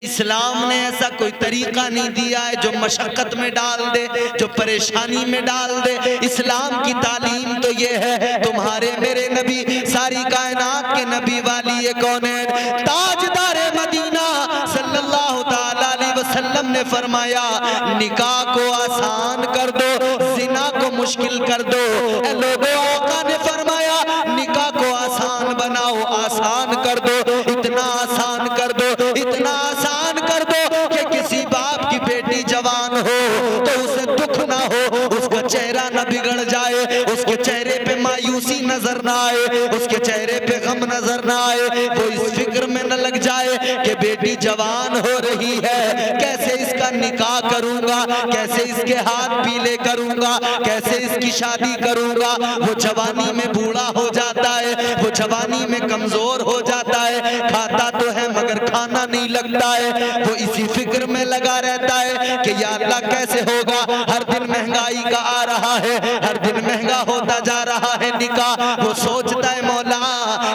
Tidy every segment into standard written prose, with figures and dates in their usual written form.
इस्लाम ने ऐसा कोई तरीका नहीं दिया है जो मशक्कत में डाल दे, जो परेशानी में डाल दे। इस्लाम की तालीम तो ये है, तुम्हारे मेरे नबी सारी कायनात के नबी वाली ये कौन है, ताजदार मदीना सल्लल्लाहु ताला अलैहि वसल्लम ने फरमाया निकाह को आसान कर दो, जिना को मुश्किल कर दो। ए लोगों, आका ने फरमाया निकाह को आसान बनाओ, आसान कर दो, इतना आसान कर दो, इतना आसान कर दो कि किसी बाप की बेटी जवान हो तो उसे दुख ना हो, उसका चेहरा ना बिगड़ जाए, उसके चेहरे पे मायूसी नजर ना आए, उसके चेहरे पे गम नजर ना आए, वो इस फिक्र में न लग जाए कि बेटी जवान हो रही है, कैसे इसका निकाह करूंगा, कैसे इसके हाथ पीले करूंगा, कैसे इसकी शादी करूंगा। वो जवानी में बूढ़ा हो जाता है, वो जवानी में कमजोर हो जाता है, खाता तो है मगर खाना नहीं लगता है, वो इसी फिक्र में लगा रहता है कि या अल्लाह कैसे होगा, हर दिन महंगाई का आ रहा है, हर दिन महंगा होता जा रहा है निकाह। वो सोचता है मौला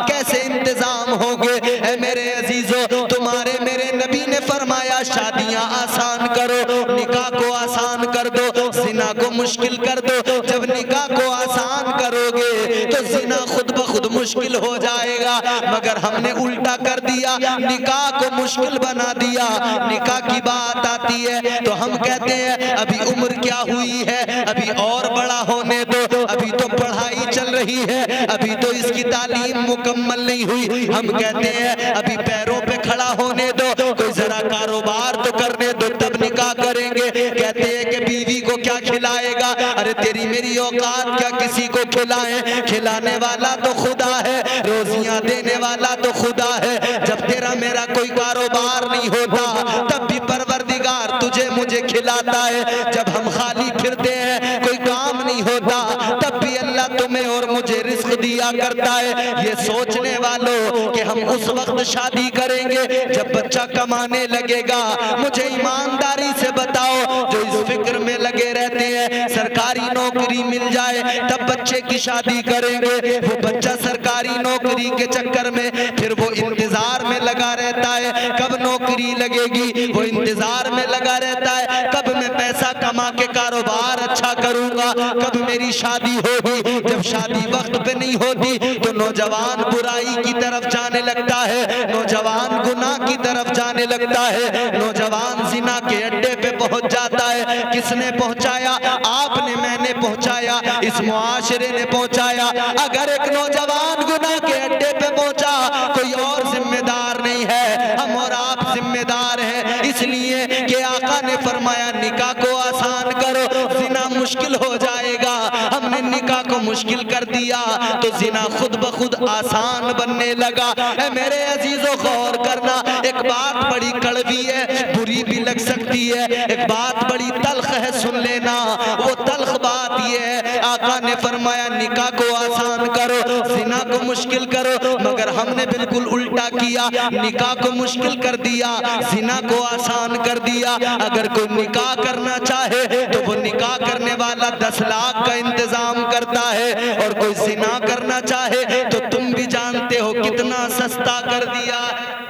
कैसे इंतजाम होंगे। ऐ मेरे अजीजों, तुम्हारे मेरे नबी ने फरमाया शादियां आसान करो, निकाह को आसान कर दो, जिना को मुश्किल कर दो। जब निकाह को आसान करोगे तो जिना खुद ब खुद मुश्किल हो जाएगा, मगर हमने उल्टा कर दिया, निकाह को मुश्किल बना दिया। निकाह की बात आती है तो हम कहते हैं अभी उम्र क्या हुई है, अभी और बड़ा होने दो, अभी तो पढ़ाई चल रही है, अभी तो इसकी तालीम मुकम्मल नहीं हुई। हम कहते हैं अभी पैरों पे खड़ा होने दो, कोई जरा कारोबार तो करने दो तब निकाह करेंगे। कहते हैं कि बीवी को क्या खिलाएगा, अरे तेरी मेरी औकात क्या किसी को खिलाएं, खिलाने वाला तो खुदा है, रोजियां देने वाला तो खुदा है। जब तेरा मेरा कोई कारोबार नहीं होता तब भी परवरदिगार तुझे मुझे खिलाता है, जब हम खाली फिरते हैं कोई काम नहीं होता तब भी अल्लाह तुम्हें और मुझे रिस्क दिया करता है। ये सोचने वालों कि हम उस वक्त शादी करेंगे जब बच्चा कमाने लगेगा, मुझे ईमानदारी से बताओ जो इस फिक्र में लगे रहते हैं सरकारी नौकरी मिल जाए तब बच्चे की शादी करेंगे, वो बच्चा सरकारी नौकरी के चक्कर में फिर वो इंतजार में लगा रहता है कब नौकरी लगेगी, वो इंतजार में लगा रहता है कब मैं पैसा कमा के कारोबार अच्छा करूंगा, कब मेरी शादी होगी। जब शादी वक्त पे नहीं होती तो नौजवान बुराई की तरफ जाने लगता है, नौजवान गुनाह की तरफ जाने लगता है, नौजवान जिना के अड्डे पे पहुंच जाता है। किसने पहुंचाया? आपने, मैंने पहुंचाया, इस मुआशरे ने पहुंचाया। अगर एक नौजवान गुनाह के अड्डे पे पहुंचा कोई और जिम्मेदार नहीं है, हम और आप जिम्मेदार हैं, इसलिए कि आका ने फरमाया निकाह को आसान करो, जिना मुश्किल हो जाएगा। हमने निकाह को मुश्किल कर दिया तो जिना खुद ब खुद आसान बनने लगा। है मेरे अजीजों, गौर करना, एक बात बड़ी कड़वी है, बुरी भी लग सकती है, एक बात बड़ी तल्ख है, सुन लेना। वो तल्ख बात ये है, आका ने फरमाया निकाह को आसान करो, जिना को मुश्किल करो, मगर हमने बिल्कुल उल्टा किया, निकाह को मुश्किल कर दिया, जिना को आसान कर दिया। अगर कोई निकाह करना चाहे तो वो निकाह करने वाला 10 लाख का इंतजाम करता है, और कोई जिना करना चाहे तो तुम भी जानते हो कितना सस्ता कर दिया है।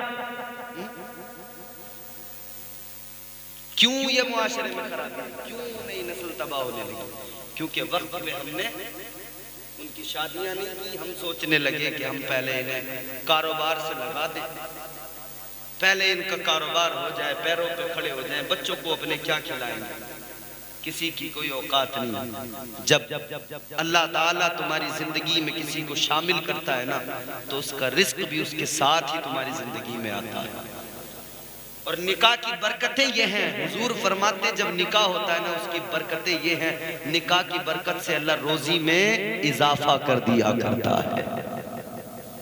क्यों ये मुआशरे में खराबी, क्यों नई नस्ल तबाह होने लगी? क्योंकि वक्त में हमने उनकी शादियां नहीं की, हम सोचने लगे कि हम पहले इन्हें कारोबार से लगा दें, पहले इनका कारोबार हो जाए, पैरों पे खड़े हो जाएं, बच्चों को अपने क्या खिलाएंगे, किसी की कोई औकात नहीं। जब अल्लाह ताला तुम्हारी जिंदगी में किसी को शामिल करता है ना तो उसका रिस्क भी उसके साथ ही तुम्हारी जिंदगी में आता है। और निकाह की बरकतें ये हैं, हुजूर फरमाते जब निकाह होता है ना उसकी बरकतें ये हैं, निकाह की बरकत से अल्लाह रोजी में इजाफा कर दिया करता है,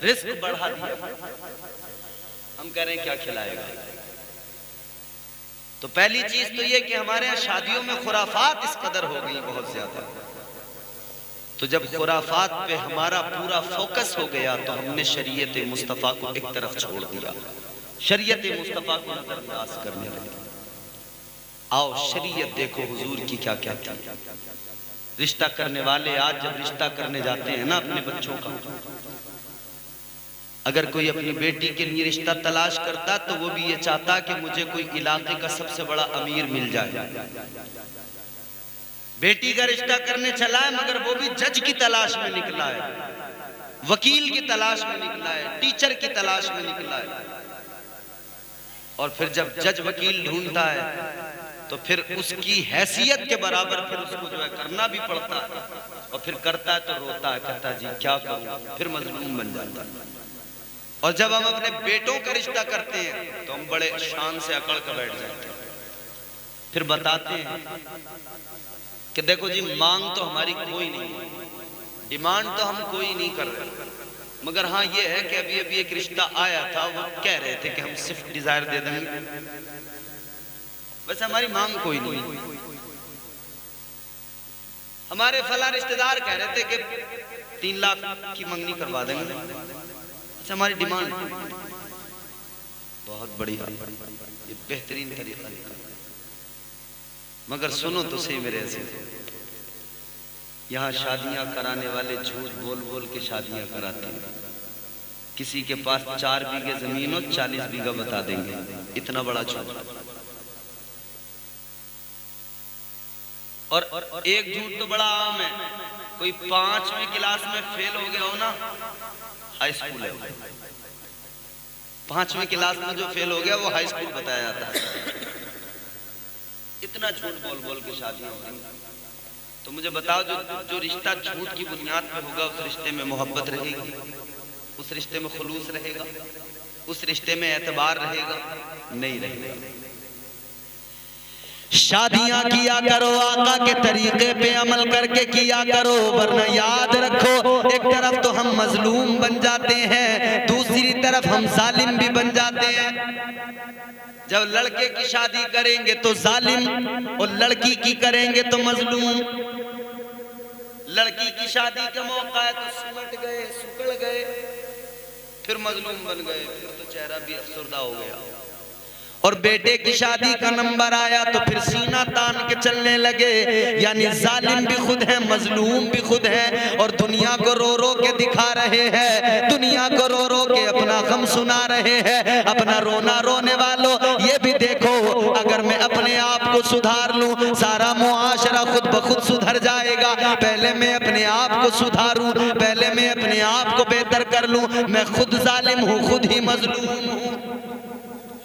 रिस्क बढ़ा दिया। हम कह रहे हैं क्या खिलाएगा? तो पहली चीज तो ये कि हमारे यहाँ शादियों में खुराफात इस कदर हो गई बहुत ज्यादा, तो जब खुराफात पे हमारा पूरा फोकस हो गया तो हमने शरीयत मुस्तफ़ा को एक तरफ छोड़ दिया, शरीयत मुस्तफ़ा को नजरअंदाज करने लगे। आओ शरीयत देखो हुजूर की क्या क्या थी। रिश्ता करने वाले आज जब रिश्ता करने जाते हैं ना अपने बच्चों का, अगर कोई अपनी बेटी के लिए रिश्ता तलाश करता तो वो भी ये चाहता कि मुझे कोई इलाके का सबसे बड़ा अमीर मिल जाए। बेटी का रिश्ता करने चला है मगर वो भी जज की तलाश में निकला है, वकील की तलाश में निकला है, टीचर की तलाश में निकला है। और फिर जब जज वकील ढूंढता है तो फिर उसकी हैसियत के बराबर फिर उसको जो है करना भी पड़ता है, और फिर करता है तो रोता है, कहता है जी क्या करूं, फिर मजलूम बन जाता है। और जब हम अपने बेटों का रिश्ता करते हैं तो हम बड़े शान से अकड़ कर बैठ जाते हैं, फिर बताते हैं कि देखो जी मांग तो हमारी कोई नहीं है, डिमांड तो हम कोई नहीं कर रहे, मगर हाँ ये है कि अभी अभी एक रिश्ता आया था, वो कह रहे थे कि हम सिर्फ डिजायर दे देंगे, वैसे हमारी मांग कोई नहीं। हमारे फला रिश्तेदार कह रहे थे कि 3 लाख की मंगनी करवा देंगे, अच्छा हमारी डिमांड बहुत बढ़िया, ये बेहतरीन तरीका निकाला। मगर सुनो तो सही मेरे ऐसे, यहाँ शादियां कराने वाले झूठ बोल बोल के शादियां कराते हैं। किसी के पास 4 बीघे जमीन हो 40 बीघा बता देंगे, इतना बड़ा झूठ। और एक झूठ तो बड़ा आम है, कोई 5वीं क्लास में फेल हो गया हो ना, हाई स्कूल है, 5वीं क्लास में जो फेल हो गया वो हाई स्कूल बताया जाता है। इतना झूठ बोल बोल के शादियां हो रही। तो मुझे बताओ जो रिश्ता झूठ की बुनियाद पे होगा उस रिश्ते में मोहब्बत रहेगी, उस रिश्ते में खुलूस रहेगा, उस रिश्ते में एतबार रहेगा? नहीं रहेगा। शादियां किया करो आका के तरीके पे अमल करके किया करो, वरना याद रखो एक तरफ तो हम मजलूम बन जाते हैं, दूसरी तरफ हम जालिम भी बन जाते हैं। जब लड़के की शादी करेंगे तो जालिम और लड़की की करेंगे तो मजलूम। लड़की की शादी का मौका है तो सुलट गए, सुकड़ गए, फिर मजलूम बन गए, फिर तो चेहरा भी अफसरदा हो गया। और बेटे की शादी का नंबर आया तो फिर सीना तान के चलने लगे, यानी जालिम भी खुद है, मजलूम भी खुद है, और दुनिया को रो रो के दिखा रहे हैं, दुनिया को रो रो के अपना गम सुना रहे हैं। अपना रोना रोने वालों ये भी देखो, अगर मैं अपने आप को सुधार लूं सारा मुआशरा खुद ब खुद सुधर जाएगा। पहले मैं अपने आप को सुधारूं, पहले मैं अपने आप को बेहतर कर लूं। मैं खुद जालिम हूं, खुद ही मजलूम हूं,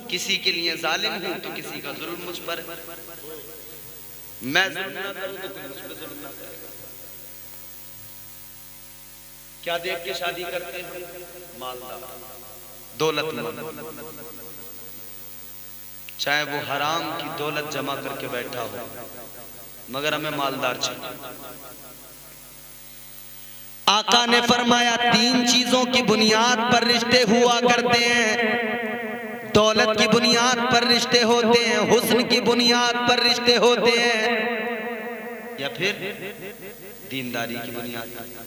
किसी के लिए जालिम हूं तो किसी का जुल्म मुझ पर। मैं जुल्म ना करूं तो कोई मुझ पर जुल्म ना करेगा। क्या देख के शादी करते हैं? मालदार, दौलतमंद, चाहे वो हराम की दौलत जमा करके बैठा हो, मगर हमें मालदार चाहिए। आका ने फरमाया 3 चीजों की बुनियाद पर रिश्ते हुआ करते हैं। दौलत की बुनियाद पर रिश्ते होते हैं, हुस्न की बुनियाद पर रिश्ते होते हैं, या फिर दीनदारी की बुनियाद पर।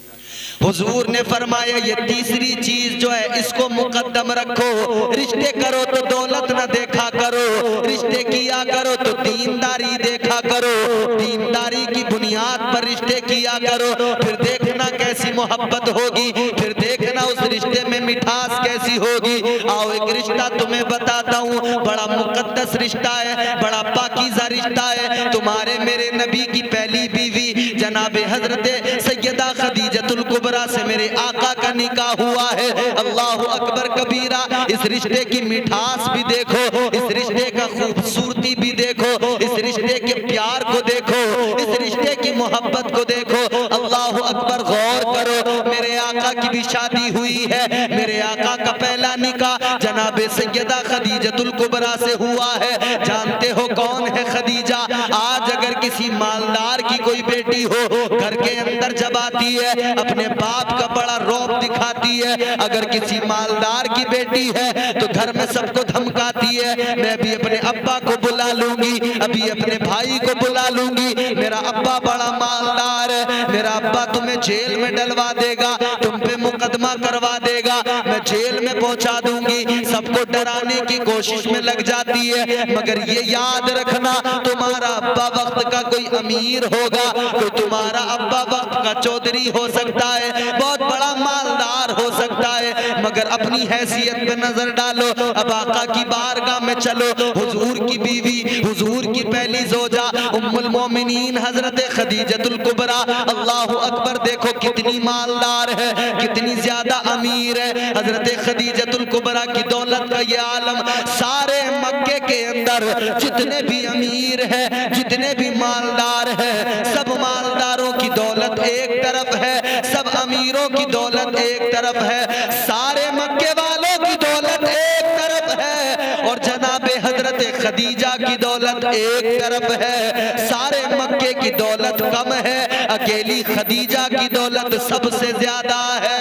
हुजूर ने फरमाया ये तीसरी चीज जो है इसको मुकद्दम रखो। रिश्ते करो तो दौलत ना देखा करो, रिश्ते किया करो तो दीनदारी देखा करो, दीनदारी की बुनियाद पर रिश्ते किया करो। फिर देखना कैसी मोहब्बत होगी, फिर देखना उस रिश्ते में मिठास कैसी होगी। आओ एक रिश्ता तुम्हें बताता हूँ, बड़ा मुकद्दस रिश्ता है, बड़ा पाकीज़ा रिश्ता है। तुम्हारे मेरे नबी की पहली बीवी जनाबे हजरत सैयदा खदीजतुल कुबरा से मेरे आका का निकाह हुआ है। अल्लाहु अकबर कबीरा। इस रिश्ते की मिठास भी देखो, इस रिश्ते का खूबसूरती भी देखो, इस रिश्ते के प्यार को देखो, इस रिश्ते की मोहब्बत को देखो। अल्लाहु अकबर, गौर करो, मेरे आका की भी शादी हुई है। मेरे आका का पहला निकाह जनाबे सैयदा खदीजतुल कुबरा से हुआ है। जानते हो कौन है खदीजा? आज अगर किसी मालदार की कोई बेटी हो, घर के अंदर जब आती है अपने बाप का बड़ा रौब दिखाती है। अगर किसी मालदार की बेटी है तो घर में सबको धमकाती है, मैं भी अपने अब्बा को बुला लूंगी, अभी अपने भाई को बुला लूंगी, मेरा अब्बा बड़ा मालदार है, मेरा अब्बा तुम्हें जेल में डलवा देगा, तुम पे मुकदमा करवा देगा, मैं जेल में पहुंचा दूंगी। सबको डराने की कोशिश में लग जाती है। मगर ये याद रखना, तुम्हारा अब्बा वक्त का कोई अमीर होगा, तो तुम्हारा अब्बा वक्त का चौधरी हो सकता है, बहुत बड़ा मालदार हो सकता है, मगर अपनी हैसियत पे नजर डालो। अब आका की बारगाह में चलो, हुजूर की बीवी, हुजूर की पहली जोजा उम्मुल मोमिनीन हजरत खदीजतुल कुबरा, अल्लाह अकबर, देखो कितनी मालदार है, कितनी ज्यादा अमीर है। हजरत खदीजतुल कुबरा की दौलत का ये आलम, सारे मक्के के अंदर जितने भी अमीर है, जितने भी मालदार है, सब मालदारों की दौलत एक तरफ है, सब अमीरों की दौलत एक तरफ है, सारे मक्के वालों की दौलत एक तरफ है, और जनाबे हजरत खदीजा की दौलत एक तरफ है। सारे मक्के की दौलत कम है, अकेली खदीजा की दौलत सबसे ज्यादा है।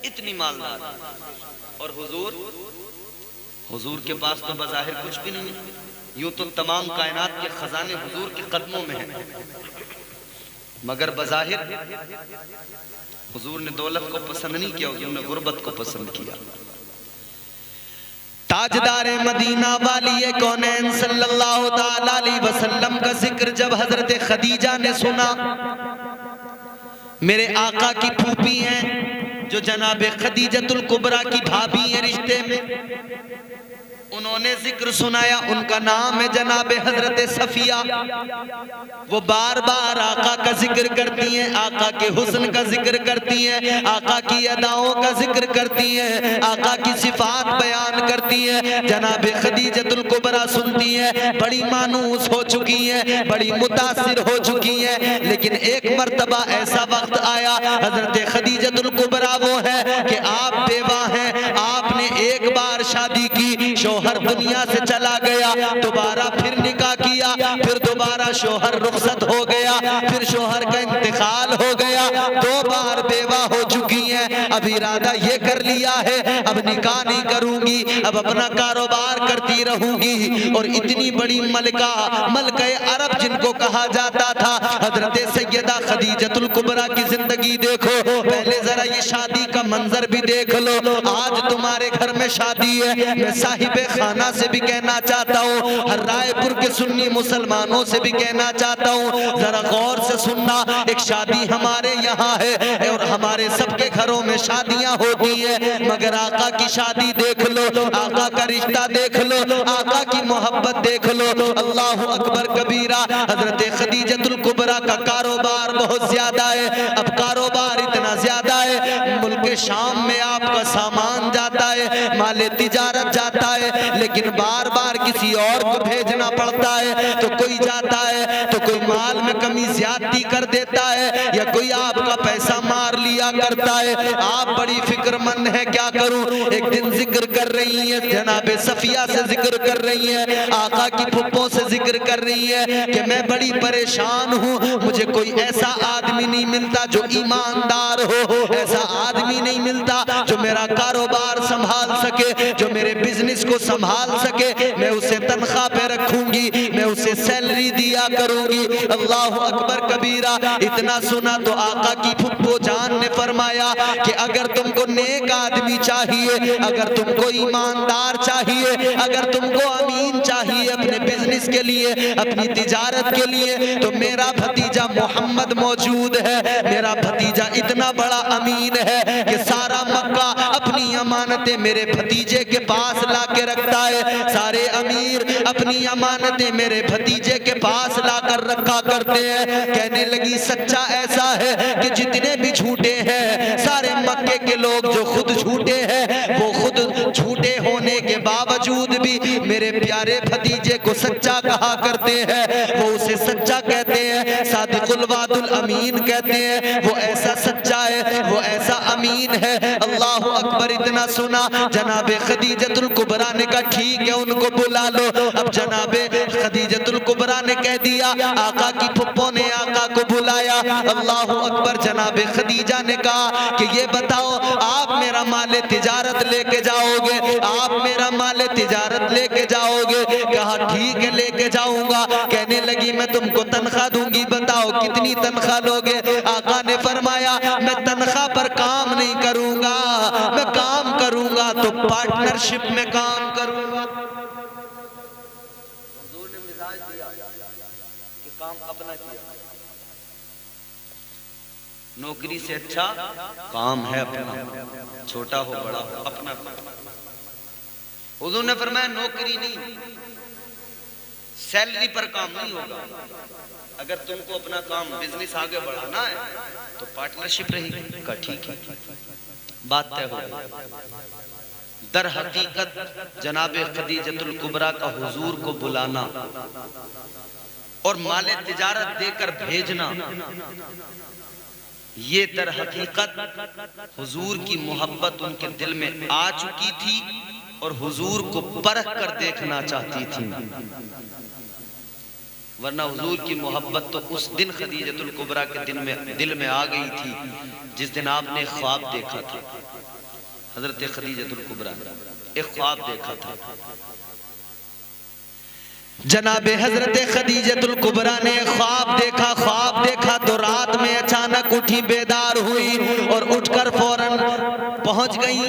इतनी मालदार, और हुजूर के पास तो बज़ाहिर कुछ भी नहीं, यूं तो तमाम कायनात के खजाने हुजूर के कदमों में हैं, मगर बज़ाहिर हुजूर ने दौलत को पसंद नहीं किया, हुजूर ने गुर्बत को पसंद किया। ताजदारे मदीना वाली कौनैन सल्लल्लाहु ताला अलैहि वसल्लम का जिक्र जब हजरत खदीजा ने सुना, मेरे आका की फूफी हैं जो जनाबे खदीजतुल कुबरा की भाभी है रिश्ते में, उन्होंने जिक्र सुनाया, उनका नाम है जनाबे हजरत सफिया। वो बार बार आका का जिक्र करती हैं, आका के हुस्न का जिक्र करती हैं, आका की अदाओं का जिक्र करती हैं, आका की सिफात बयान करती हैं। जनाबे खदीजतुल कुबरा सुनती हैं, बड़ी मानूस हो चुकी हैं, बड़ी मुतासिर हो चुकी हैं। लेकिन एक मर्तबा ऐसा वक्त आया, हजरत खदीजतुल कुबरा वो है कि आप बेवा हैं, आपने एक बार शादी की, शोहर दुनिया से चला गया, दोबारा फिर निकाह किया, फिर दोबारा शोहर रुखसत हो गया, फिर शोहर का इंतकाल हो गया, 2 बार बेवा हो चुकी हैं। अब इरादा ये कर लिया है, अब निकाह नहीं करूंगी, अब अपना कारोबार करती रहूंगी। और इतनी बड़ी मलका, मलका अरब जिनको कहा जाता था, हजरत सैयदा खदीजतुल कुबरा की जिंदगी देखो। पहले जरा ये शादी का मंजर भी देख लो। आज तुम्हारे घर में शादी है, मैं साहिबे खाना से भी कहना चाहता हूँ, हर रायपुर के सुन्नी मुसलमानों से भी कहना चाहता हूँ, जरा गौर से सुनना। एक शादी हमारे यहाँ है और हमारे सबके घरों में शादियाँ होती हैं, मगर आका की शादी देख लो, आका का रिश्ता देख लो, आका की मोहब्बत देख लो। अल्लाह अकबर कबीरा। हजरत खदीजतुल कुबरा का कारोबार बहुत ज्यादा है। अब कारोबार इतना ज्यादा है, मुल्क शाम में आपका सामान जाता है, माले तिजारत जाता है, लेकिन बार बार किसी और को भेजना पड़ता है। तो कोई जाता है तो कोई माल में कमी ज्यादती कर देता है, या कोई आपका पैसा मार लिया करता है। आप बड़ी फिक्रमंद है, क्या करूं। एक दिन जिक्र कर रही है, जनाबे सफिया से जिक्र कर रही है, आका की फुप्पो से जिक्र कर रही है कि मैं बड़ी परेशान हूँ, मुझे कोई ऐसा आदमी नहीं मिलता जो ईमानदार हो, ऐसा आदमी नहीं मिलता जो मेरा कारोबार संभाल सके, जो मेरे बिजनेस को संभाल सके। मैं उसे तनख्वाह पे रखूंगी, मैं उसे सैलरी दिया करूंगी। अल्लाह अकबर कबीरा। इतना सुना तो आका की फुप्पो जान ने फरमाया कि अगर तुमको नेक आदमी चाहिए, अगर तुमको ईमानदार चाहिए, अगर तुमको अमीन चाहिए अपने बिजनेस के लिए, अपनी तिजारत के लिए, तो मेरा भतीजा मोहम्मद मौजूद है। मेरा भतीजा इतना बड़ा अमीन है कि सारा मक्का अपनी अमानतें मेरे भतीजे के पास ला के रखता है। सारे अमीर अपनी अमानतें मेरे भतीजे के पास लाकर रखा करते हैं। कहने लगी सच्चा ऐसा है कि जितने भी झूठे हैं, सारे मक्के के लोग जो खुद झूठे हैं, वो खुद झूठे होने के बावजूद भी मेरे प्यारे भतीजे को सच्चा कहा करते हैं। वो उसे सच्चा कहते हैं, सादिकुल वादुल अमीन कहते हैं। वो ऐसा सच्चा है, वो ऐसा अमीन है। अल्लाह अकबर। इतना सुना जनाबे खदीजतुल कुबरा ने कहा ठीक है उनको बुला लो। अब जनाबे खदीजतुल कुबरा ने कह दिया, आका की फुप्पो ने आका को बुलाया। अल्लाह अकबर। जनाबे खदीजा ने कहा कि ये बताओ आप मेरा माल तिजारत लेके जाओगे, आप मेरा माल तिजारत लेके जाओगे? कहा ठीक है लेके जाऊंगा। कहने लगी मैं तुमको तनख्वाह दूंगी, बताओ कितनी तनख्वाह लोगे? आका ने फरमाया मैं तनख्वाह पर काम नहीं करूंगा, मैं काम करूंगा तो पार्टनरशिप में काम करूंगा। हुजूर ने मिजाज दिया कि काम अपना किया। नौकरी से अच्छा काम है अपना, छोटा हो बड़ा हो अपना काम। हुजूर ने फरमाया नौकरी नहीं, सैलरी पर काम नहीं होगा। अगर तुमको अपना काम बिजनेस आगे बढ़ाना है तो पार्टनरशिप रहेगी। का ठीक है, बात तय हो गई। दर हकीकत जनाबे खदीजतुल कुबरा का हुजूर को बुलाना और माले तिजारत देकर भेजना, ये दर हकीकत हुजूर की मोहब्बत उनके दिल में आ चुकी थी और हुजूर को परख कर देखना चाहती थी। वरना हुजूर की मोहब्बत तो उस दिन खदीजतुल कुबरा के दिल में आ गई थी जिस दिन आपने ख्वाब देखा था। हजरत खदीजतुल कुबरा एक ख्वाब देखा था। जनाबे हजरत खदीजतुल कुबरा ने ख्वाब देखा तो रात में अचानक उठी, बेदार हुई और उठकर फौरन पहुंच गई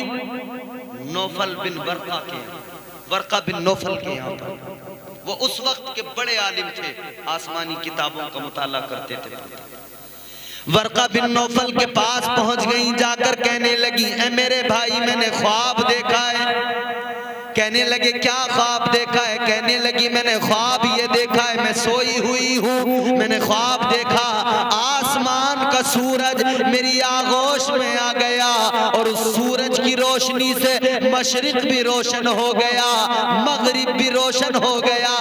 नौफल बिन वर्का बिन नौफल के यहाँ पर। वो उस वक्त के बड़े आलिम थे, आसमानी किताबों का मुताला करते थे। वर्का बिन नौफल के पास पहुंच गई, जाकर कहने लगी ए मेरे भाई मैंने ख्वाब देखा है। कहने लगे क्या ख्वाब देखा है? कहने लगी मैंने ख्वाब ये देखा है, मैं सोई हुई हूँ, मैंने ख्वाब देखा आसमान का सूरज मेरी आगोश में आ गया और उस सूरज की रोशनी से मशरिक भी रोशन हो गया, मगरिब भी रोशन हो गया।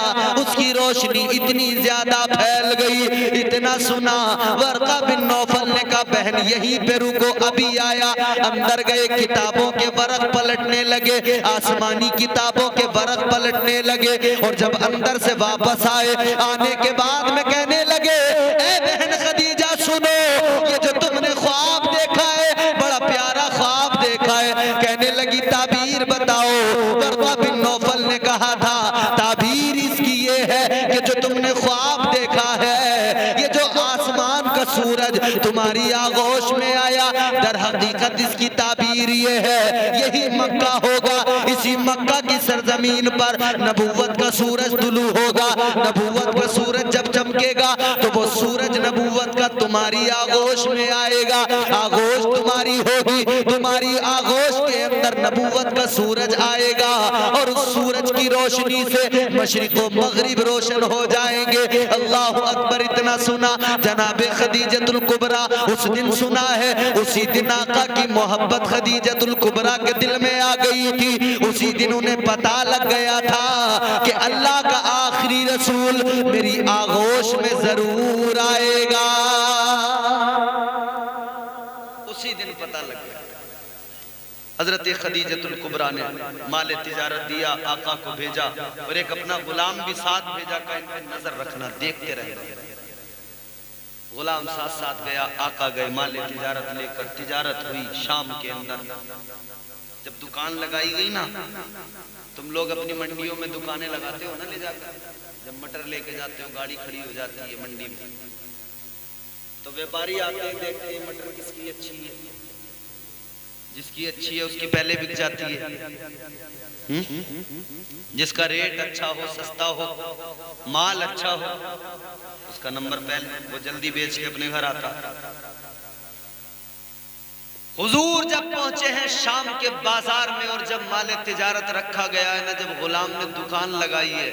उसकी रोशनी इतनी ज्यादा फैल गई। इतना सुना वर्का बिन नौफल ने कहा बहन यहीं पे रुको, अभी आया। अंदर गए, किताबों के वरक पलटने लगे, आसमानी किताबों के वरक पलटने लगे और जब अंदर से वापस आए, आने के बाद में कहने लगे ए बहन खदीजा सुनो, ये जो तुमने ख्वाब देखा है बड़ा प्यारा ख्वाब देखा है। कहने लगी ताबीर बताओ। वर्का बिन नौफल ने कहा था ताबीर इसकी ये है कि जो तुमने ख्वाब देखा है, ये जो आसमान का सूरज तुम्हारी आगोश में आया, दर हकीकत इसकी ताबीर ये है यही मक्का होगा। इसी मक्का की सरजमीन पर नबूवत का सूरज तुलू होगा। नबूवत का सूरज जब चमकेगा तो वो सूरज नबूवत का तुम्हारी आगोश में आएगा, आगोश तुम्हारी होगी, तुम्हारी आगोश के अंदर नबूवत का सूरज आएगा और उस सूरज की रोशनी से मशरिक व मगरिब रोशन हो जाएंगे। अल्लाह अकबर। इतना सुना जनाबे खदीजतुल कुबरा उस दिन सुना है, उसी दिन आका की मोहब्बत खदीजतुल कुबरा के दिल में आ गई थी। उसी दिन उन्हें पता लग गया था कि अल्लाह का आखिरी रसूल मेरी आगोश में जरूर आएगा। उसी दिन पता लग गया। हजरत खदीजतुल कुबरा ने माल तिजारत दिया, आका को भेजा और एक अपना गुलाम भी साथ भेजा का इन पर नजर रखना, देखते रहे। गुलाम साथ साथ गया, आका गए, माल तिजारत लेकर तिजारत हुई। शाम के अंदर जब दुकान लगाई गई ना, तुम लोग अपनी मंडियों में दुकानें लगाते हो ना ले जाकर, जब मटर लेके जाते हो गाड़ी खड़ी हो जाती है मंडी में, तो व्यापारी आते हैं, देखते हैं मटर किसकी अच्छी है, जिसकी अच्छी है उसकी पहले बिक जाती है। जिसका रेट अच्छा हो, सस्ता हो, माल अच्छा हो, उसका नंबर पहले, वो जल्दी बेच के अपने घर आता। हुजूर जब पहुंचे हैं शाम के बाजार में और जब माल तिजारत रखा गया है ना, जब गुलाम ने दुकान लगाई है,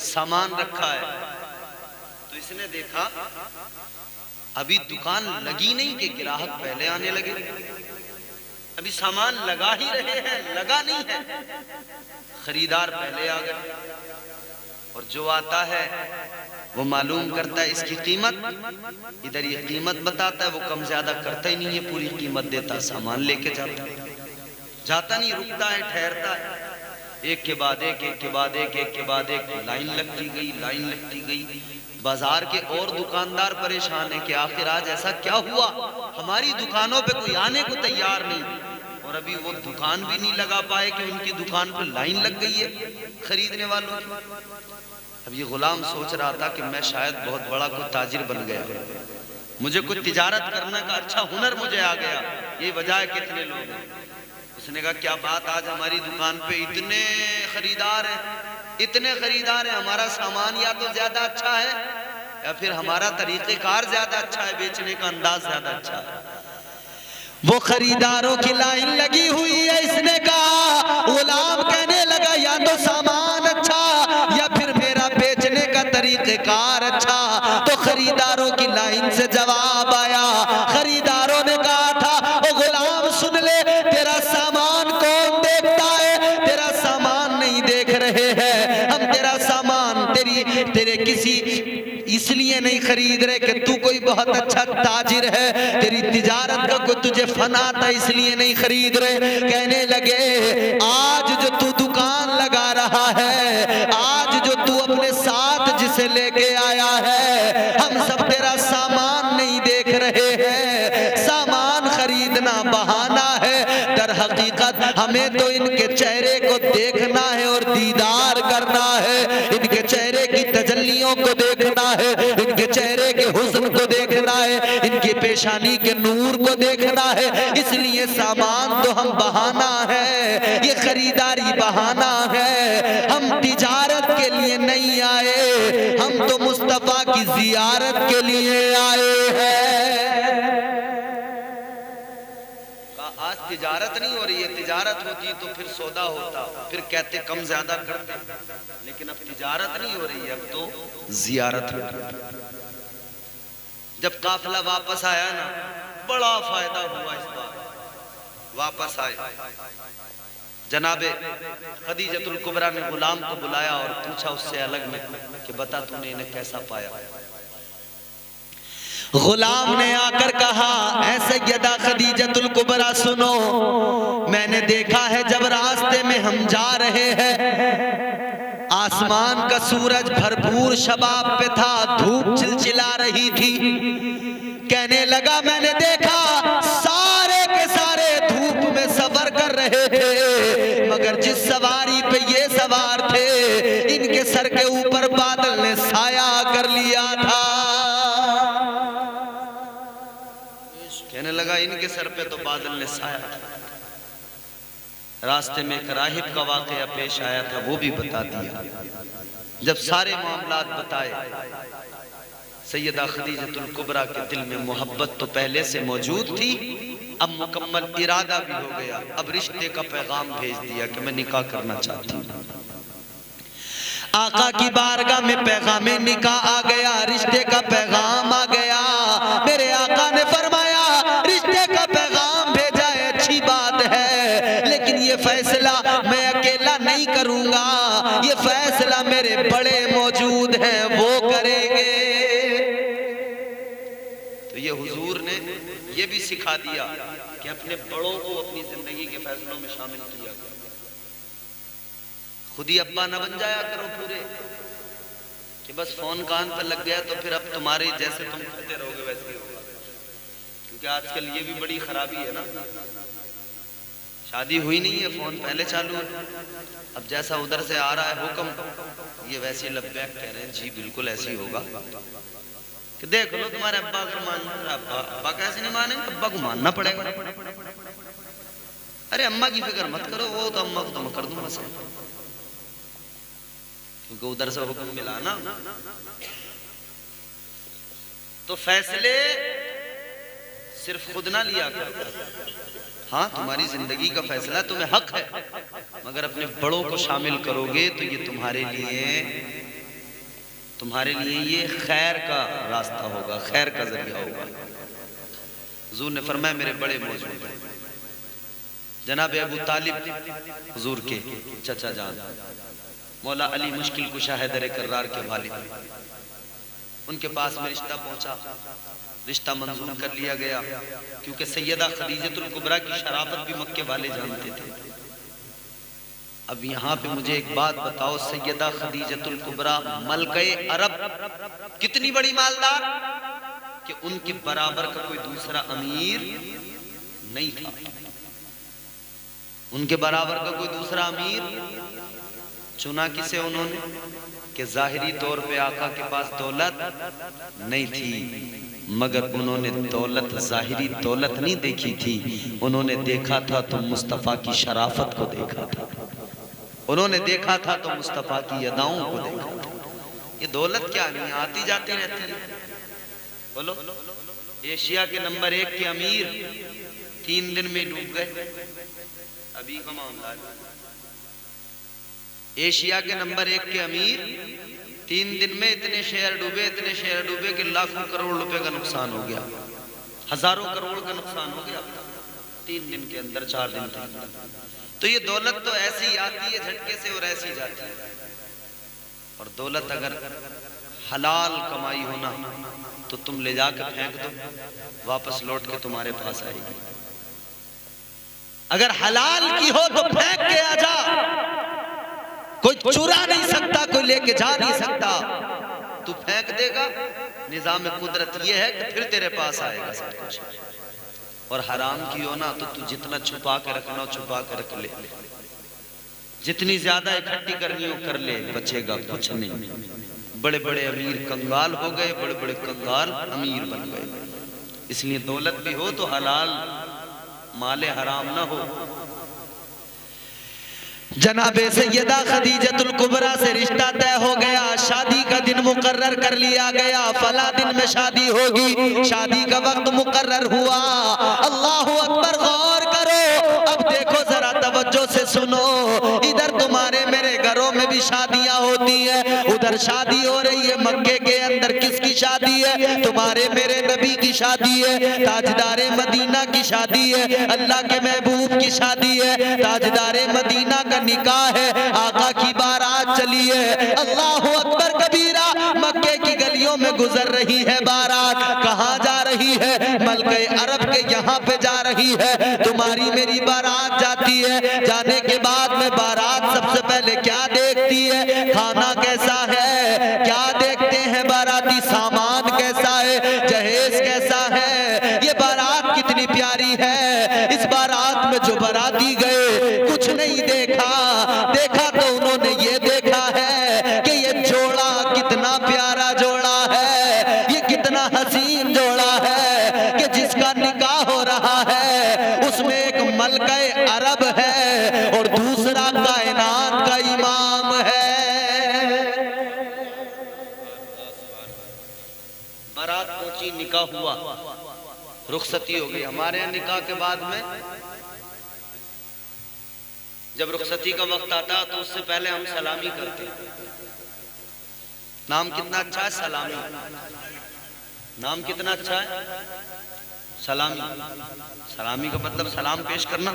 सामान रखा है, तो इसने देखा अभी दुकान लगी नहीं कि ग्राहक पहले आने लगे। अभी सामान लगा ही रहे हैं, लगा नहीं है, खरीदार पहले आ गए। और जो आता है वो मालूम करता है इसकी कीमत, इधर ये कीमत बताता है, वो कम ज्यादा करता ही नहीं है, पूरी कीमत देता, सामान लेके जाता है। जाता नहीं, रुकता है, ठहरता है। एक के बाद एक, एक के बाद एक, एक के बाद एक, लाइन लगती गई, लाइन लगती गई। बाजार के और दुकानदार परेशान है कि आखिर आज ऐसा क्या हुआ, हमारी दुकानों पे कोई आने को तैयार नहीं, और अभी वो दुकान भी नहीं लगा पाए कि उनकी दुकान पर लाइन लग गई है खरीदने वालों की। अब ये गुलाम सोच रहा था कि मैं शायद बहुत बड़ा कोई ताजिर बन गया, मुझे कुछ तिजारत करने का अच्छा हुनर मुझे आ गया, ये वजह है कितने लोग हैं। उसने कहा क्या बात, आज हमारी दुकान पे इतने खरीदार हैं, इतने खरीदार हैं, हमारा सामान या तो ज्यादा अच्छा है या फिर हमारा तरीक़ेकार ज्यादा अच्छा है, बेचने का अंदाज ज्यादा अच्छा है। वो खरीदारों की लाइन लगी हुई है। इसने कहा, गुलाम कहने लगा या तो सामान अच्छा या फिर मेरा बेचने का तरीक़ेकार अच्छा। तो खरीदारों की लाइन से जवाब आया। खरीदारों ने कहा था, ओ गुलाम सुन ले, तेरा सामान कौन देखता है, तेरा सामान नहीं देख रहे हैं हम, तेरा सामान तेरे किसी इसलिए नहीं खरीद रहे कि तू कोई बहुत अच्छा ताजिर है, तेरी तिजारत का कोई तुझे फन आता इसलिए नहीं खरीद रहे। कहने लगे, आज जो तू दुकान लगा रहा है, आज जो तू अपने साथ जिसे लेके आया है, हम सब तेरा सामान नहीं देख रहे हैं, सामान खरीदना बहाना है, दर हकीकत हमें तो इनके चेहरे को देखना है और दीदार करना है, इनके चेहरे की तजल्लियों को देखना है, इनके चेहरे के हुस्न को देखना है, इनकी पेशानी के नूर को देखना है, इसलिए सामान तो हम बहाना है, ये खरीदारी बहाना है, हम तिजारत के लिए नहीं आए, हम तो मुस्तफा की जियारत के लिए आए हैं। आज तिजारत नहीं हो रही है, तिजारत होती तो फिर सौदा होता, फिर कहते कम ज्यादा करते, लेकिन अब तिजारत नहीं हो रही है, अब तो जियारत होती। जब काफिला वापस आया ना, बड़ा फायदा हुआ इस बार। वापस आए, जनाबे खदीजतुल कुबरा ने गुलाम को बुलाया और पूछा उससे अलग में कि बता तूने इन्हें कैसा पाया। गुलाम ने आकर कहा, ऐ सैयदा खदीजतुल कुबरा सुनो, मैंने देखा है जब रास्ते में हम जा रहे हैं, आसमान का सूरज भरपूर शबाब पे था, धूप चिलचिला रही थी। कहने लगा, मैंने देखा सारे के सारे धूप में सफर कर रहे थे, मगर जिस सवारी पे ये सवार थे, इनके सर के ऊपर बादल ने साया कर लिया था। कहने लगा, इनके सर पे तो बादल ने साया था। रास्ते में एक राहिब का वाकया पेश आया था, वो भी बता दिया। जब सारे मामलात बताए, सैयदा खदीजतुल कुबरा के दिल में मोहब्बत तो पहले से मौजूद थी, अब मुकम्मल इरादा भी हो गया। अब रिश्ते का पैगाम भेज दिया कि मैं निकाह करना चाहती हूँ। आका की बारगाह में पैगाम निकाह आ गया, रिश्ते का पैगाम आ गया। मेरे आका ने फरमाया, रिश्ते का पैगाम भेजा है, अच्छी बात है, लेकिन ये फैसला मैं अकेला नहीं करूंगा, ये फैसला मेरे बड़े मौजूद हैं, वो करेंगे। तो ये हुजूर ने ये भी सिखा दिया कि अपने बड़ों को अपनी जिंदगी के फैसलों में शामिल किया करो। खुद ही अब्बा न बन जाया करो पूरे, कि बस फोन कान पर लग गया तो फिर अब तुम्हारे जैसे तुम करते रहोगे वैसे ही होगा। क्योंकि आजकल ये भी बड़ी खराबी है ना, शादी हुई नहीं है, फोन पहले चालू है, अब जैसा उधर से आ रहा है हुक्म, ये वैसे लब्बैक कह रहे हैं, जी बिल्कुल ऐसे ही होगा। कि देख लो तुम्हारे अब्बा अगर मान, अब्बा कैसे नहीं मानेंगे, अब्बा को मानना पड़ेगा। अरे अम्मा की फिक्र मत करो, वो तो अम्मा को तो मैं कर दूंगा सब, क्योंकि उधर से हुक्म मिला ना। तो फैसले सिर्फ खुद ना लिया करो, हाँ तुम्हारी जिंदगी का फैसला तुम्हें हक है, मगर अपने बड़ों को शामिल करोगे तो ये तुम्हारे लिए ये खैर का रास्ता होगा, खैर का जरिया होगा। हुजूर ने फरमाया, मेरे बड़े मौजूद हैं। जनाब अबू तालिब हुजूर के चचा जान, मौला अली मुश्किल कुशा हैदर कर्रार के वालिद, उनके पास में रिश्ता पहुंचा, रिश्ता मंजूर कर लिया गया, क्योंकि सैयदा खदीजतुल कुबरा की शराफत भी मक्के वाले जानते थे। अब यहाँ पे मुझे एक बात बताओ, सैयदा खदीजतुल कुबरा मलके अरब कितनी बड़ी मालदार कि उनके बराबर का कोई दूसरा अमीर नहीं था। उनके बराबर का कोई दूसरा अमीर चुना किसे उन्होंने कि जाहिरी तौर पे आका के पास दौलत नहीं थी, मगर उन्होंने दौलत जाहिरी दौलत नहीं देखी थी, उन्होंने देखा था तो मुस्तफ़ा की शराफत को देखा था, उन्होंने देखा था तो मुस्तफ़ा की अदाओं को देखा था। ये दौलत क्या नहीं आती जाती रहती है। बोलो, एशिया के नंबर 1 के अमीर 3 दिन में डूब गए। अभी का मामला है, एशिया के नंबर 1 के अमीर 3 दिन में इतने शेयर डूबे कि लाखों करोड़ रुपए का नुकसान हो गया, हजारों करोड़ का नुकसान हो गया 3 दिन के अंदर, 4 दिन के अंदर। तो ये दौलत तो ऐसी आती है झटके से और ऐसी जाती है। और दौलत अगर हलाल कमाई होना तो तुम ले जाकर फेंक दो, वापस लौट के तुम्हारे पास आएगी। अगर हलाल की हो तो फेंक के आ जा, कोई चुरा नहीं सकता, कोई लेके जा नहीं सकता। तू फेंक देगा, निजाम कुदरत ये है कि फिर तेरे पास आएगा सब कुछ। और हराम की हो ना तो तू जितना छुपा के रखना छुपा के रख ले, जितनी ज्यादा इकट्ठी करनी हो कर ले, बचेगा कुछ नहीं। बड़े बड़े अमीर कंगाल हो गए, बड़े बड़े कंगाल अमीर बन गए। इसलिए दौलत भी हो तो हलाल, माले हराम ना हो। जनाबे सैयदा खदीजतुल कुबरा से रिश्ता तय हो गया, शादी का दिन मुकर्रर कर लिया गया, फला दिन में शादी होगी, शादी का वक्त मुकर्रर हुआ। अल्लाहु अकबर, गौर करो, अब देखो जरा तवज्जो से सुनो। इधर तुम्हारे मेरे घरों में भी शादियां होती हैं, उधर शादी हो रही है मक्के के अंदर। किसकी शादी है? तुम्हारे मेरे नबी की शादी है, ताजदारे मदीना की शादी है, अल्लाह के महबूब की शादी है, ताजदारे मदीना का निकाह है, आका की बारात चली है। अल्लाहु अकबर कबीरा, मक्के की गलियों में गुजर रही है बारात। कहाँ जा रही है? मलके अरब के यहाँ पे जा रही है। तुम्हारी मेरी बारात जाती है, जाने के बाद में बारात सबसे पहले क्या देखती है? खाना कैसा है? क्या देखते हैं बाराती? सामान कैसा है? जहेज कैसा है? ये बारात कितनी प्यारी है। इस बारात में जो बाराती गए कुछ नहीं देखा, देखा तो उन्होंने ये देखा है कि ये जोड़ा कितना प्यारा जोड़ा है, ये कितना हसीन जोड़ा है कि जिसका निकाह हो रहा है उसमें एक मलके अरब है और दूसरा कायनात का इमाम है। बारात पहुंची, निकाह हुआ, रुखसती हो गई। हमारे यहाँ निकाह के बाद में जब रुखसती का वक्त आता तो उससे पहले हम सलामी करते। नाम कितना अच्छा है, सलामी। नाम कितना अच्छा है, सलामी। सलामी का मतलब सलाम पेश करना,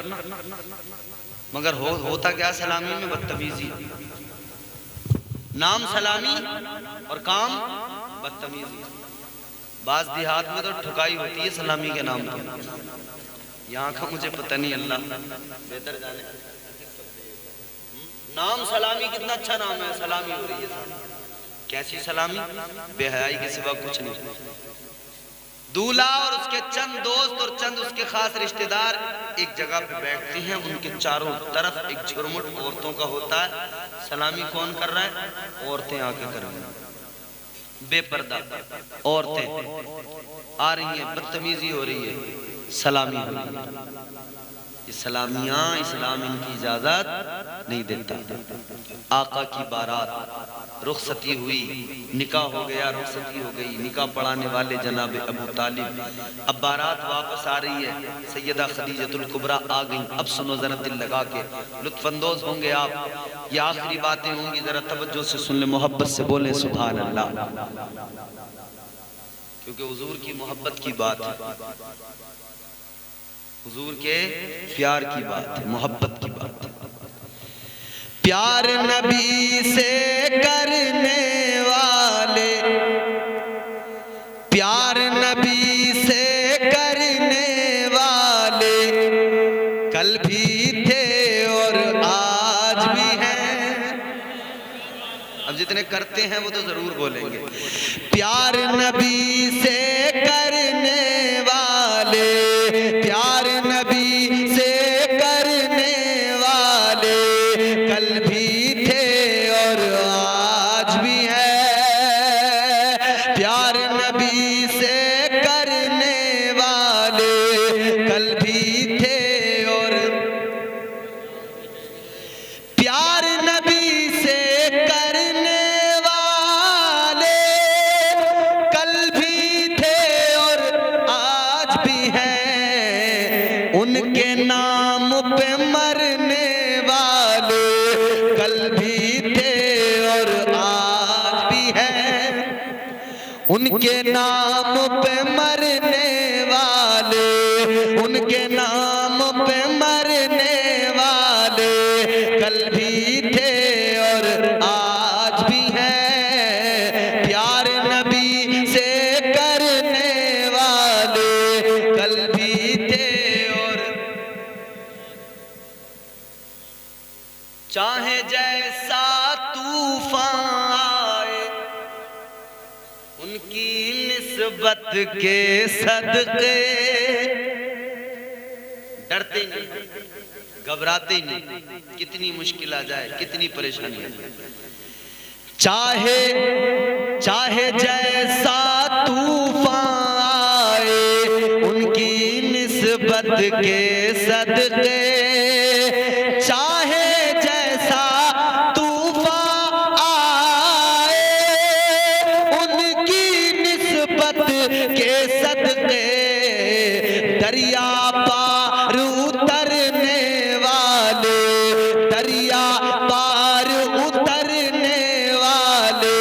मगर होता क्या सलामी में? बदतमीजी। नाम सलामी और काम बदतमीजी। बाज देहात में तो ठुकाई होती है सलामी के नाम पर, यहाँ का मुझे पता नहीं, अल्लाह बेहतर जाने। नाम सलामी कितना अच्छा नाम है, सलामी हो रही है। कैसी सलामी? बेहयाई के सिवा कुछ नहीं। दूल्हा और उसके चंद दोस्त और चंद उसके खास रिश्तेदार एक जगह पे बैठते हैं, उनके चारों तरफ एक झुरमुट औरतों का होता है। सलामी कौन कर रहा है? औरतें आके कर रही हैं, बेपर्दा औरतें आ रही हैं, बदतमीजी हो रही है, सलामी हो रही है। ये सलामियां इस्लाम इनकी इजाजत नहीं देता। आका की बारात, रुखसती हुई, निकाह हो गया, रुखसती हो गई, निकाह पढ़ाने वाले जनाब अबू तालिब। अब बारात वापस आ रही है, सैयदा खदीजतुल कुबरा आ गई। अब सुनो जरा, दिल लगा के लुत्फानंदोज होंगे आप। ये आखिरी बातें होंगी, जरा तवज्जो से सुन ले, मोहब्बत से बोले सुभान अल्लाह, क्योंकि हुजूर की मोहब्बत की बात है, हुजूर के प्यार की बात है, मोहब्बत की बात है। प्यार नबी से करने वाले अब जितने करते हैं वो तो जरूर बोलेंगे। प्यार नबी से करने वाले, प्यार नबी से करने वाले कल भी थे और आज भी है। प्यार नबी से करने वाले कल भी थे और प्यार नबी से करने वाले कल भी थे और आज भी हैं। उनके नाम पे मरने वाले कल भी थे और आज भी हैं। उनके नाम पे मरने वाले, उनके नाम पे मरने वाले कल भी थे और आज भी हैं। प्यार नबी से करने वाले कल भी थे और चाहे जैसा तूफान आए उनकी निस्बत के सदके डरते नहीं, घबराते नहीं, कितनी मुश्किल आ जाए, कितनी परेशानी आ जाए। चाहे जैसा तूफान आए उनकी निस्बत के सदके, चाहे जैसा तूफान आए उनकी निस्बत के सदके, दरिया पार उतरने वाले, दरिया पार उतरने वाले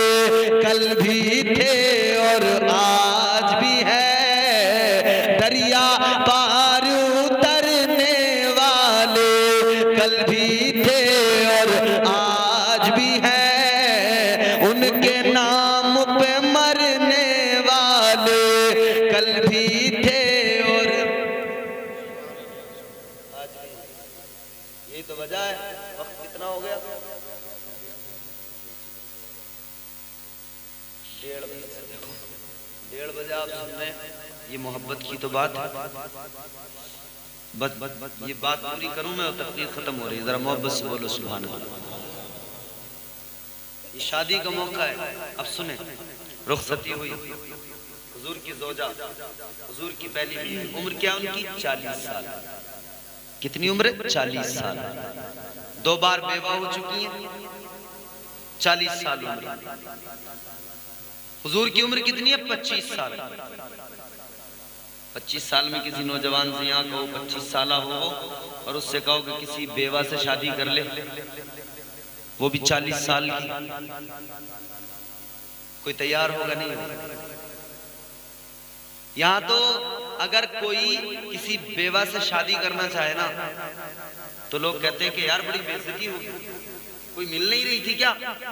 कल भी थे और आज भी है। दरिया पार उतरने वाले कल भी थे और आज भी है। उनके नाम पे मरने वाले कल भी थे और आज भी। यही तो वजह है। वक्त कितना हो गया? 1:30 बजे आप सुन रहे हैं। ये मोहब्बत की तो बात है। बस ये बात पूरी करूं मैं और तकरीर खत्म हो रही है। जरा मोहब्बत से बोलो सुभान अल्लाह। ये शादी का मौका है। अब सुने, रुखसती हुई हुजूर की ज़ौजा, हुजूर की पहली उम्र क्या उनकी? 40 साल। कितनी उम्र? 40 साल। 2 बार बेवा हो चुकी हैं। 40 साल उम्र। हुजूर की उम्र कितनी है? 25 साल। 25 साल में किसी नौजवान से यहाँ कहो 25 साल हो और उससे कहो कि किसी बेवा से शादी कर ले, वो भी 40 साल की, कोई तैयार होगा? नहीं होगा। यहाँ तो अगर कोई किसी बेवा से शादी करना चाहे ना तो लोग कहते हैं कि यार बड़ी बेइज्जती होगी, कोई मिल नहीं रही थी क्या,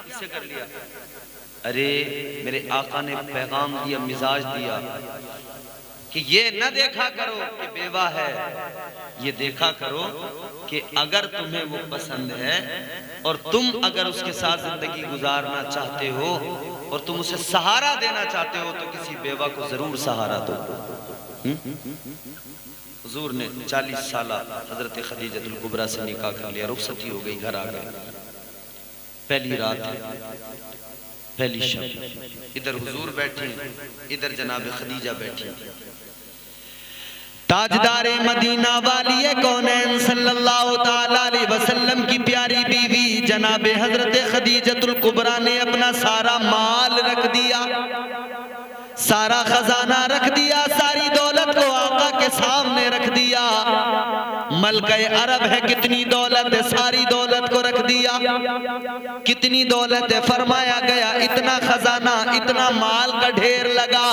इससे कर लिया। अरे मेरे आका ने पैगाम दिया, मिजाज दिया कि ये न देखा करो कि बेवा है, ये देखा करो कि अगर तुम्हें वो पसंद है और तुम अगर उसके साथ जिंदगी गुजारना चाहते हो और तुम उसे सहारा देना चाहते हो तो किसी बेवा को जरूर सहारा दो। हुजूर ने 40 साल हजरत खदीजतुल कुबरा से निकाह कर लिया। रुखसती हो गई, घर आ गए। पहली रात है, पहली शब। इधर हुजूर बैठे, इधर जनाब खदीजा बैठी। ताजदारे मदीना वाली कौनैन सल्लल्लाहु ताला अलैहि वसल्लम की प्यारी बीवी जनाब हजरत खदीजतुल कुबरा ने अपना सारा माल रख दिया, सारा खजाना रख दिया, सारी दौलत को आका के सामने रख दिया। मलके अरब है, कितनी दौलत है, सारी दौलत को रख दिया। कितनी दौलत है, फरमाया गया इतना खजाना, इतना माल का ढेर लगा।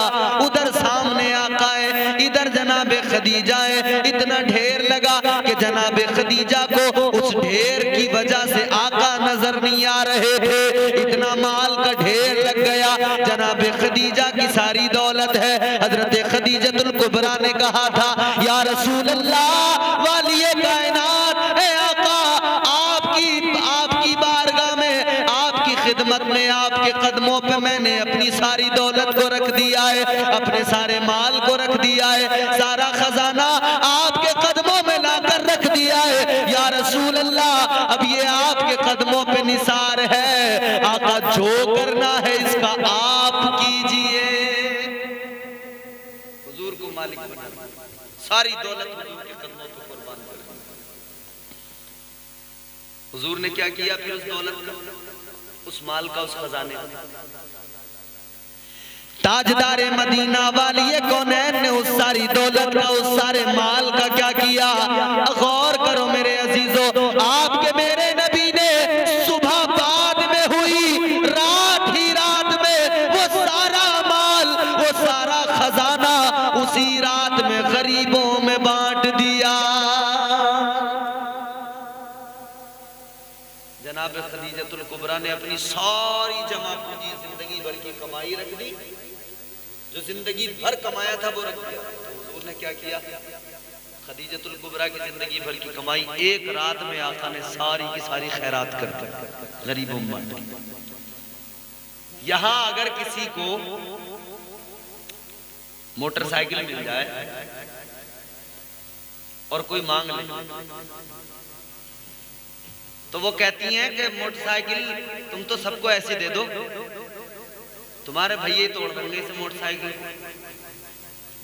उधर सामने आका है, इधर जनाब खदीजा है। इतना ढेर लगा कि जनाब खदीजा को उस ढेर की वजह से आका नजर नहीं आ रहे थे। इतना माल का ढेर लग गया। जनाब खदीजा की सारी दौलत है। हजरत खदीजतुल कुबरा ने कहा था, या रसूल अल्लाह वालिए कायनात, ए आका, आपकी बारगाह में, आपकी खिदमत में, आपके कदमों पे मैंने अपनी सारी दौलत को रख दिया है, अपने सारे माल को रख दिया है, सारा खजाना आपके कदमों में लाकर रख दिया है या रसूल अल्लाह। अब ये आपके कदमों पे निसार है, आका जो करना है इसका आप कीजिए। हुजूर को मालिक बना, सारी दौलत हुजूर के कदमों पे कुर्बान कर दी। हुजूर ने क्या किया फिर उस दौलत का, उस माल का, उस खजाने का? ताजदारे मदीना वाली कौनैन ने उस सारी दौलत का, उस सारे माल का क्या किया? गौर करो मेरे अजीजों, आपके मेरे नबी ने सुबह बाद में हुई, रात ही रात में वो सारा माल, वो सारा खजाना उसी रात में गरीबों में बांट दिया। जनाब खदीजतुल कुबरा ने अपनी सारी जमा पूंजी, जिंदगी भर की कमाई रख दी, जो जिंदगी भर कमाया था वो रख दिया। हुजूर ने क्या किया? खदीजतुल कुबरा की जिंदगी भर की कमाई एक रात में आका ने सारी की सारी खैरात कर दी, गरीबों में बांट दी। यहां अगर किसी को मोटरसाइकिल मिल जाए और कोई मांग ले तो वो कहती हैं कि मोटरसाइकिल तुम तो सबको ऐसे दे दो, तुम्हारे भैया तोड़ देंगे इस मोटरसाइकिल को,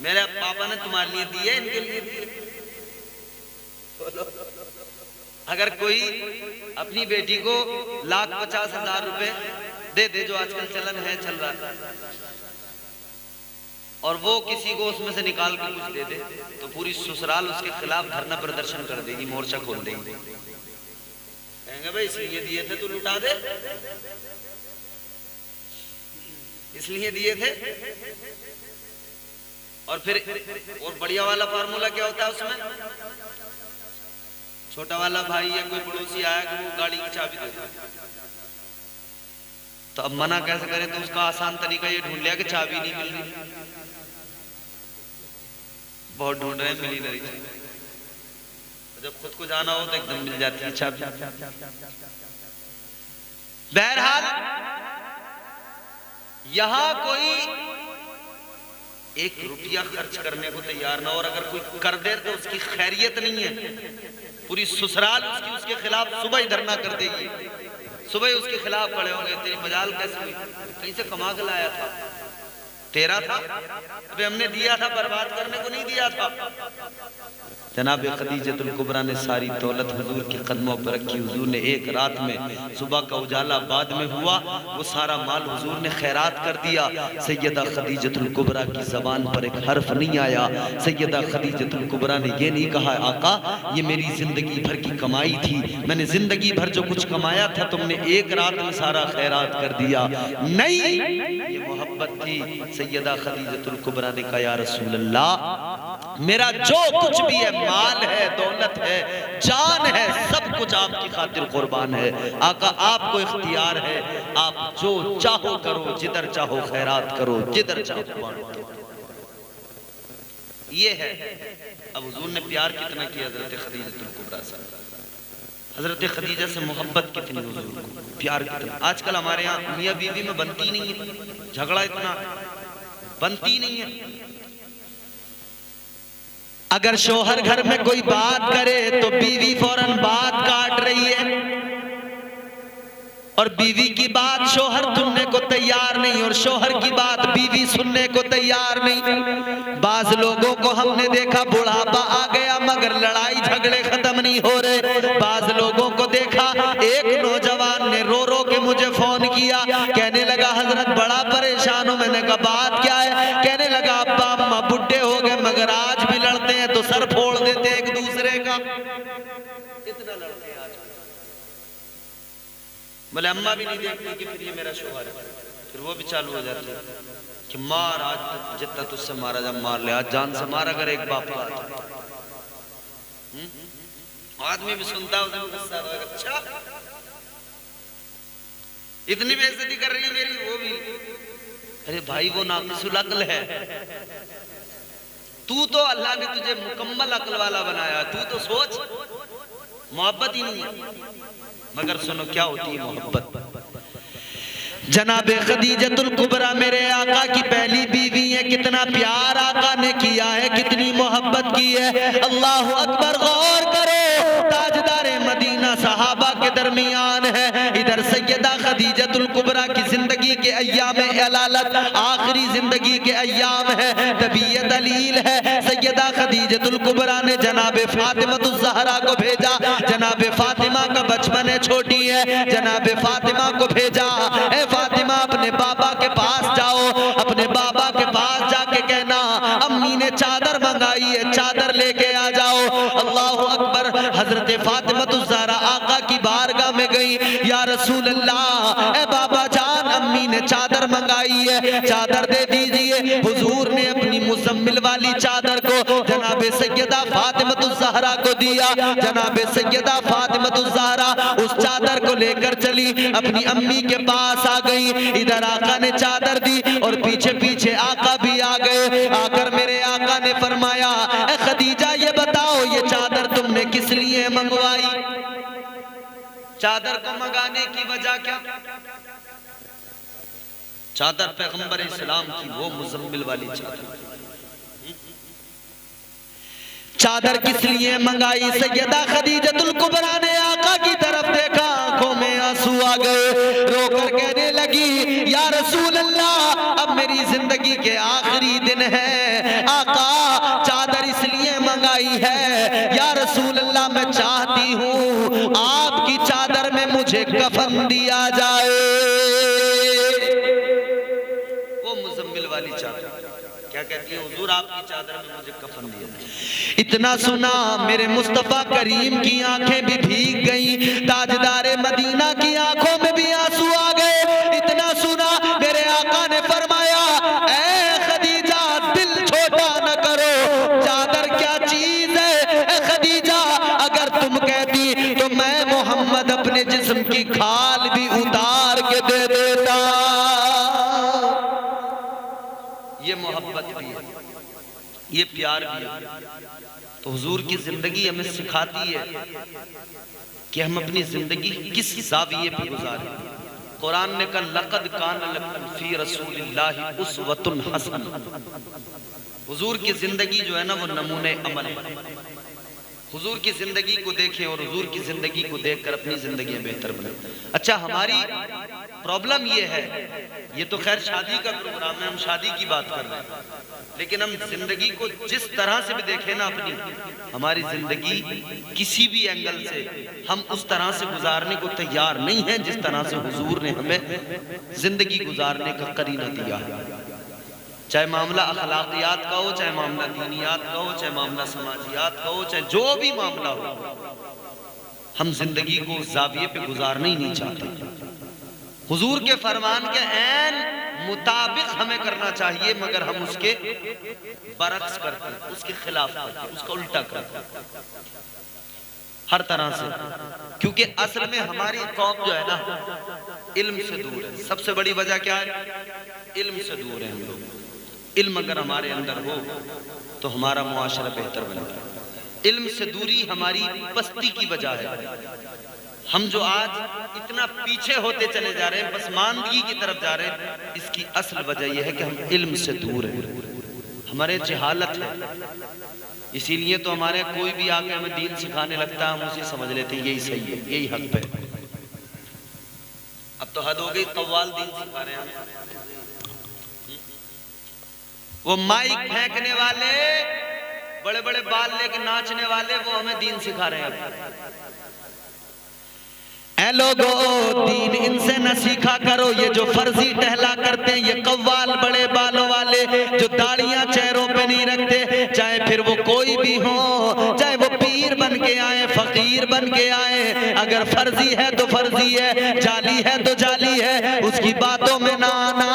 मेरे पापा ने तुम्हारे लिए दी है, इनके लिए दी है। अगर कोई अपनी बेटी को 1,50,000 रुपए दे दे, जो आजकल चलन है, चल रहा है, और वो किसी को उसमें से निकाल के कुछ दे दे, तो पूरी ससुराल उसके खिलाफ धरना प्रदर्शन कर देगी, मोर्चा खोल देगी, कहेंगे भाई इसलिए दिए थे तो लुटा दे, इसलिए दिए थे। और फिर और बढ़िया वाला फार्मूला क्या होता है उसमें? छोटा वाला भाई या कोई पड़ोसी आया कि वो गाड़ी की चाबी दे दे, तो अब मना कैसे करें? तो उसका आसान तरीका ये ढूंढ लिया कि चाबी नहीं मिल रही, बहुत ढूंढ रहे हैं, मिल ही नहीं रही। जब खुद को जाना हो तो एकदम मिल जाती है चाबी। बहरहाल यहां कोई 1 रुपया खर्च करने को तैयार ना, और अगर कोई कर दे तो उसकी खैरियत नहीं है, पूरी ससुराल उसके खिलाफ सुबह ही धरना कर देगी, सुबह उसके खिलाफ खड़े होंगे, तेरी मजाल कैसे हुई, कहीं से कमा के लाया था, तेरा था, अबे हमने दिया था, बर्बाद करने को नहीं दिया था। जनाब खदीजतुल कुबरा ने सारी दौलत हुजूर के कदमों पर रखी। हुजूर ने एक रात में, सुबह का उजाला बाद में हुआ, वो सारा माल हुजूर ने खैरात कर दिया। सैयदा खदीजतुल कुबरा की ज़बान पर एक हर्फ नहीं आया। सैयदा खदीजतुल कुबरा ने ये नहीं कहा आका ये मेरी ज़िंदगी भर की कमाई थी, मैंने ज़िंदगी भर जो कुछ कमाया था तुमने एक रात में सारा खैरात कर दिया। नहीं, ये मोहब्बत थी। सैयदा खदीजतुल कुबरा ने कहा या रसूल अल्लाह मेरा जो कुछ भी है, माल है, दौलत है, जान है, सब कुछ आपकी खातिर कुर्बान है। आका आपको इख्तियार है, आप जो चाहो करो, जिधर चाहो खैरात करो, जिधर चाहो बांटो। ये है। अब हुजूर ने प्यार कितना किया हजरत खदीजतुल कुबरा से, हजरत खदीजा से मोहब्बत कितनी, हुजूर को प्यार कितना। आजकल हमारे यहाँ मियाँ बीवी में बनती नहीं है, झगड़ा इतना बनती नहीं है। अगर शोहर घर में कोई बात करे तो बीवी फौरन बात काट रही है, और बीवी की बात शोहर सुनने को तैयार नहीं, और शोहर की बात बीवी सुनने को तैयार नहीं। बाज लोगों को हमने देखा बुढ़ापा आ गया मगर लड़ाई झगड़े खत्म नहीं हो रहे। बाज लोगों को देखा, एक नौजवान ने रो रो के मुझे फोन किया, कहने लगा हजरत बड़ा परेशान हूं। मैंने कहा बात क्या है? कहने लगा अब्बा अम्मा बुढ़े हो गए मगर आज भी लड़ते हैं तो सर फोड़ देते एक दूसरे का, इतना लड़ते हैं आज। बोले अम्मा भी नहीं देखती कि फिर ये मेरा शोहर है, फिर वो भी चालू हो जाते हैं कि मार, आज जितना तुझसे मारा जा मार ले, आज जान से मार अगर एक बाप का आदमी भी सुनता है गुस्सा, अच्छा इतनी बेइज्जती कर रही है मेरी, वो भी। अरे भाई वो नाक़िसुल अक्ल है, तू तो अल्लाह ने तुझे मुकम्मल अक्ल वाला बनाया, तू तो सोच मोहब्बत ही नहीं है। मगर सुनो क्या होती है मोहब्बत। जनाबे खदीजतुल कुबरा मेरे आका की पहली बीवी है। कितना प्यार आका ने किया है, कितनी मोहब्बत की है। अल्लाह अकबर, गौर करो, ताजदारे मदीना सहाबा के दरमियान है। इधर सैयदा खदीजतुल कुबरा की जिंदगी के अय्याम अलालत, आखिरी जिंदगी के अय्याम है, तबीयत दलील है। सैयदा खदीजतुल कुबरा ने जनाबे फातिमा ज़हरा को भेजा। जनाबे फातिमा का बचपन है, छोटी है, जनाबे फातिमा को भेजा, ए फातिमा अपने बाबा के पास जाओ, अपने बाबा के पास जाके कहना अम्मी ने चादर मंगाई है, चादर लेके आ जाओ। अल्लाह अकबर। हजरत फातिमा ज़हरा आका की बारगाह में गई, या रसूल अल्लाह, ए बाबा जान, अम्मी ने चादर मंगाई है, चादर दे दीजिए। हुजूर ने अपनी मुज़म्मिल वाली चादर को जनाबे सैयदा फातिमा ज़हरा को दिया। जनाबे सैयदा फातिमा ज़हरा उस चादर को लेकर चली, अपनी अम्मी के पास आ गई। इधर आका ने चादर दी और पीछे पीछे आका भी आ गए। आकर मेरे आका ने फरमाया, ए खदीजा ये बताओ, ये चादर तुमने किस लिए मंगवाई? चादर को मंगाने की वजह क्या? चादर पैगंबर इस्लाम की, वो मुज़म्मिल वाली चादर। चादर किस लिए मंगाई? सैयदा खदीजतुल कुबरा ने आका की तरफ देखा, आंखों में आंसू आ गए, रोकर कहने लगी, या रसूल अल्लाह, अब मेरी जिंदगी के आखिरी दिन है, आका चादर इसलिए मंगाई है, या रसूल अल्लाह, मैं चाहती हूँ आपकी चादर में मुझे कफन दिया जाए। वो मुज़म्मिल वाली चादर क्या कहती है? हुजूर आपकी चादर में मुझे कफन दिया जाए। इतना सुना मेरे मुस्तफा करीम की आंखें भी भीग गई, ताजदारे मदीना की आंखों में भी आंसू आ गए। इतना सुना मेरे आका ने फरमाया, ऐ खदीजा दिल छोटा न करो, चादर क्या चीज है? ऐ खदीजा अगर तुम कहती तो मैं मोहम्मद अपने जिस्म की खाल भी उतार के दे देता। ये मोहब्बत भी है, ये प्यार भी है। तो हुजूर की जिंदगी हमें सिखाती है कि हम अपनी जिंदगी किस ज़ाविये पे गुजारें। कुरान ने कहा, लक़द कान लकुम फ़ी रसूलिल्लाहि उस्वतुन हसना। हुजूर की जिंदगी जो है ना, वो नमूने अमल है। हुजूर की जिंदगी को देखें और हुजूर की जिंदगी को देखकर अपनी जिंदगी बेहतर बनाएं। अच्छा, हमारी प्रॉब्लम ये है, ये तो खैर शादी का प्रोग्राम है, हम शादी की बात कर रहे हैं, लेकिन हम जिंदगी को जिस तरह से भी देखें ना अपनी, हमारी जिंदगी किसी भी एंगल से हम उस तरह से गुजारने को तैयार नहीं है जिस तरह से हुजूर ने हमें जिंदगी गुजारने का करीना दिया है। चाहे मामला अखलाकियात का हो, चाहे मामला दीनियात का हो, चाहे मामला समाजियात का हो, चाहे जो भी मामला हो, हम जिंदगी को ज़ाविये पे गुजारना ही नहीं चाहते। हुजूर के फरमान के ऐन मुताबिक हमें करना चाहिए, मगर हम उसके बरक्स करते हैं, उसके खिलाफ करते हैं, उसका उल्टा करते हैं हर तरह से। क्योंकि असल में हमारी कौम जो है ना, इल्म से दूर है। सबसे बड़ी वजह क्या है? इल्म से दूर है हम लोग। इल्म अगर हमारे अंदर हो तो हमारा मुआशरा बेहतर बनेगा। इल्म से दूरी हमारी पस्ती की वजह है। हम जो आज इतना पीछे होते चले जा रहे हैं, पसमानदगी की तरफ जा रहे हैं, इसकी असल वजह यह है कि हम इल्म से दूर हैं, हमारे जहालत है। इसीलिए तो हमारे कोई भी आके हमें दीन सिखाने लगता है, हम उसे समझ लेते हैं यही सही है, यही हक पे। अब तो हद हो गई, कव्वाल दीन सिखा रहे हैं। वो माइक फेंकने वाले, बड़े बड़े बाल लेके नाचने वाले, वो हमें दीन सिखा रहे हैं। ऐ लोगो, दीन इनसे न सीखा करो। ये जो फर्जी टहला करते हैं, ये कव्वाल बड़े बालों वाले जो दाढ़ियां चेहरों पे नहीं रखते, चाहे फिर वो कोई भी हो, चाहे वो पीर बन के आए, फकीर बन के आए, अगर फर्जी है तो फर्जी है, जाली है तो जाली है, उसकी बातों में ना आना।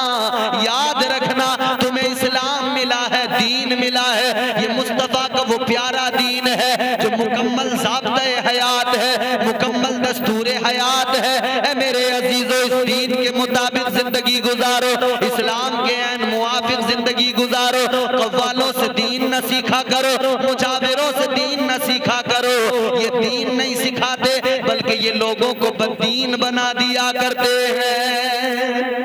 याद रखना, तुम्हें इस्लाम मिला है, दीन मिला है, ये मुस्तफा का वो प्यारा दीन है जो मुकम्मल ज़ाब्ते हयात है, मुकम्मल दस्तूरे हयात है। ऐ मेरे अजीजों, इस दीन के मुताबिक जिंदगी गुजारो, इस्लाम के ऐन मुआफिक जिंदगी गुजारो। कव्वालों से दीन न सीखा करो, मुजाविरों से दीन न सीखा करो। ये दीन नहीं सिखाते, बल्कि ये लोगों को बददीन बना दिया करते हैं।